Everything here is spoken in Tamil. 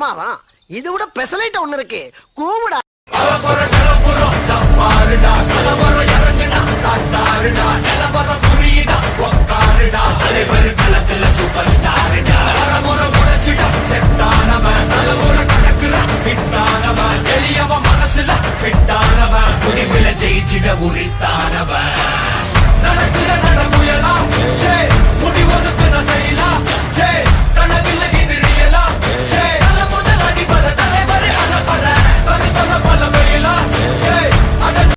பிரமாதம். இது விட பெசலைட் ஒண்ணு இருக்கு, கூவுடா. மனசுல ஜெயிச்சிட உரித்தானவன் நடக்கிற